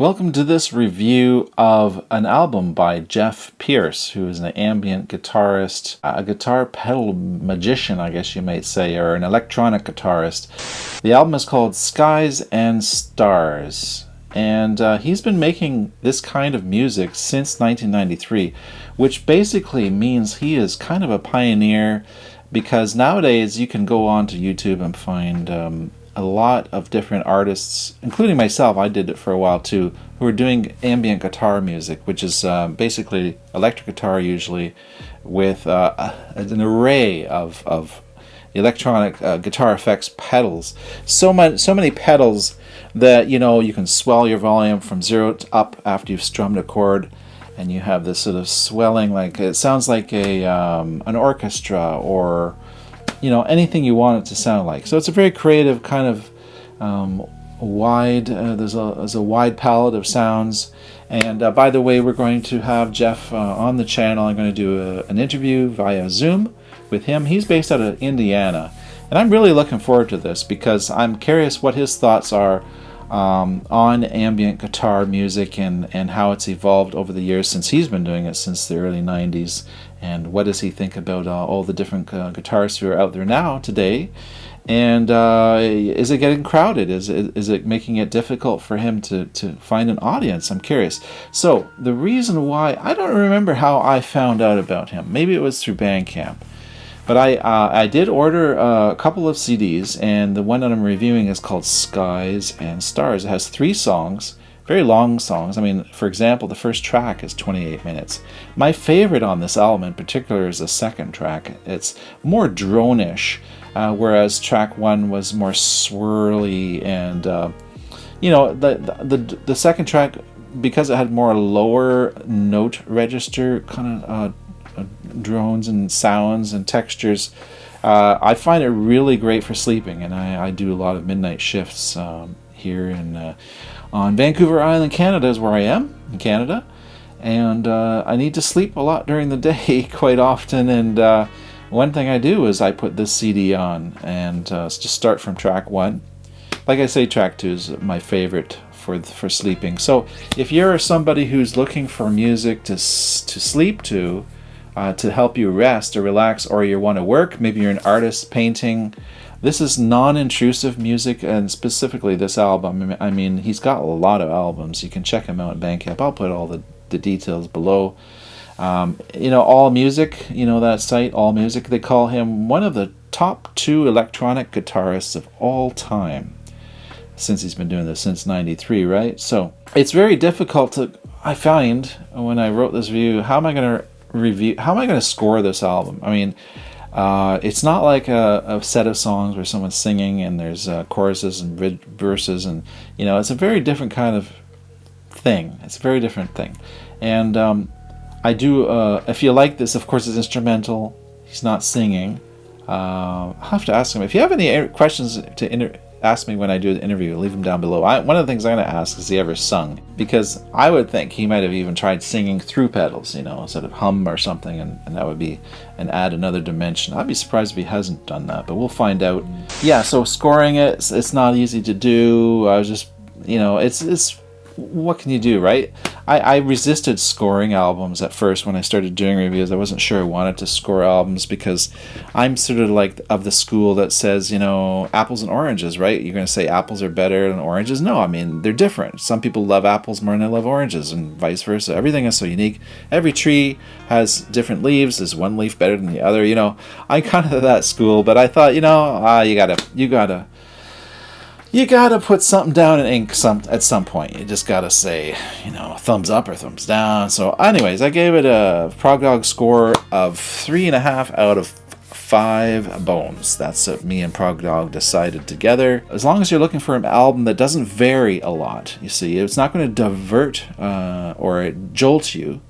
Welcome to this review of an album by Jeff Pearce, who is an ambient guitarist, a guitar pedal magician, I guess you might say, or an electronic guitarist. The album is called Skies and Stars, and he's been making this kind of music since 1993, which basically means he is kind of a pioneer, because nowadays you can go on to YouTube and find a lot of different artists, including myself, I did it for a while too, who are doing ambient guitar music, which is basically electric guitar usually with an array of electronic guitar effects pedals. So many pedals that you can swell your volume from 0 to up after you've strummed a chord, and you have this sort of swelling, like it sounds like an orchestra, or anything you want it to sound like. So it's a very creative kind of wide, there's a wide palette of sounds. And by the way, we're going to have Jeff on the channel. I'm going to do an interview via Zoom with him. He's based out of Indiana. And I'm really looking forward to this because I'm curious what his thoughts are on ambient guitar music and how it's evolved over the years since he's been doing it since the early 90s. And what does he think about all the different guitarists who are out there now today? And is it getting crowded? Is it making it difficult for him to find an audience? I'm curious. So the reason why, I don't remember how I found out about him. Maybe it was through Bandcamp. But I did order a couple of CDs, and the one that I'm reviewing is called Skies and Stars. It has 3 songs. Very long songs. I mean, for example, the first track is 28 minutes. My favorite on this album in particular is the second track. It's more drone-ish, whereas track 1 was more swirly, and the second track, because it had more lower note register kind of drones and sounds and textures, I find it really great for sleeping, and I do a lot of midnight shifts here on Vancouver Island, Canada is where I am, in Canada, and I need to sleep a lot during the day quite often, and one thing I do is I put this CD on and just start from track 1. Like I say, track 2 is my favorite for sleeping. So if you're somebody who's looking for music to sleep to help you rest or relax, or you want to work, maybe you're an artist painting, this is non-intrusive music, and specifically this album. I mean, he's got a lot of albums. You can check him out at Bandcamp. I'll put all the details below. All Music, that site, All Music, they call him one of the top 2 electronic guitarists of all time, since he's been doing this since 93, right? So it's very difficult I find, when I wrote this review, how am I going to score this album? I mean, it's not like a set of songs where someone's singing and there's choruses and verses, and it's a very different kind of thing. It's a very different thing. And I do, if you like this, of course it's instrumental, he's not singing. I'll have to ask him. If you have any questions to ask me when I do the interview, leave them down below. One of the things I'm going to ask is, has he ever sung? Because I would think he might have even tried singing through pedals, instead of hum or something, and that would be, and add another dimension. I'd be surprised if he hasn't done that, but we'll find out. Yeah, so scoring it's not easy to do. I was just, it's what can you do, right? I resisted scoring albums at first when I started doing reviews. I wasn't sure I wanted to score albums, because I'm sort of like of the school that says, apples and oranges, right? You're going to say apples are better than oranges? No, I mean, they're different. Some people love apples more than they love oranges, and vice versa. Everything is so unique. Every tree has different leaves. Is one leaf better than the other? I'm kind of that school, but I thought, you gotta put something down in ink at some point. You just gotta say, thumbs up or thumbs down. So anyways, I gave it a Prog score of 3.5 out of 5 bones. That's what me and Prog decided together. As long as you're looking for an album that doesn't vary a lot, you see, it's not going to divert or jolt you.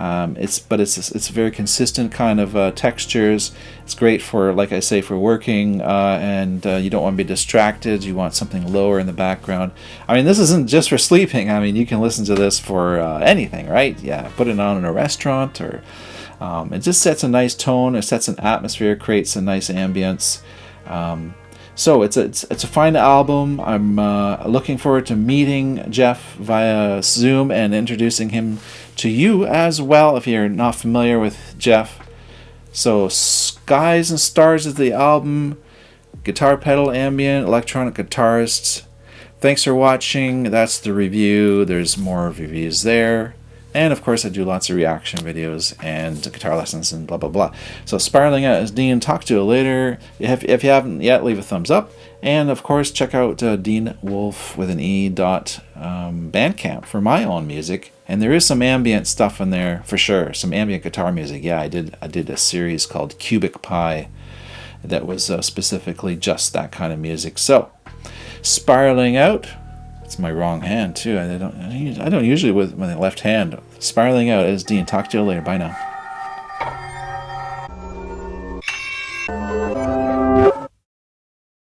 It's very consistent kind of textures. It's great for, like I say, for working, and you don't want to be distracted. You want something lower in the background. I mean, this isn't just for sleeping. I mean, you can listen to this for anything, right? Yeah, put it on in a restaurant, or it just sets a nice tone. It sets an atmosphere, creates a nice ambience. So it's a fine album. I'm looking forward to meeting Jeff via Zoom and introducing him to you as well if you're not familiar with Jeff. So Skies and Stars is the album. Guitar pedal, ambient, electronic guitarist. Thanks for watching. That's the review. There's more reviews there. And of course I do lots of reaction videos and guitar lessons and blah blah blah. So Spiraling Out is Dean. Talk to you later. If you haven't yet, leave a thumbs up. And of course check out Dean Wolfe with an E Bandcamp for my own music. And there is some ambient stuff in there for sure. Some ambient guitar music. Yeah, I did a series called Cubic Pie that was specifically just that kind of music. So Spiraling Out. It's my wrong hand too. I don't usually with my left hand. Spiraling Out is Dean. Talk to you later. Bye now.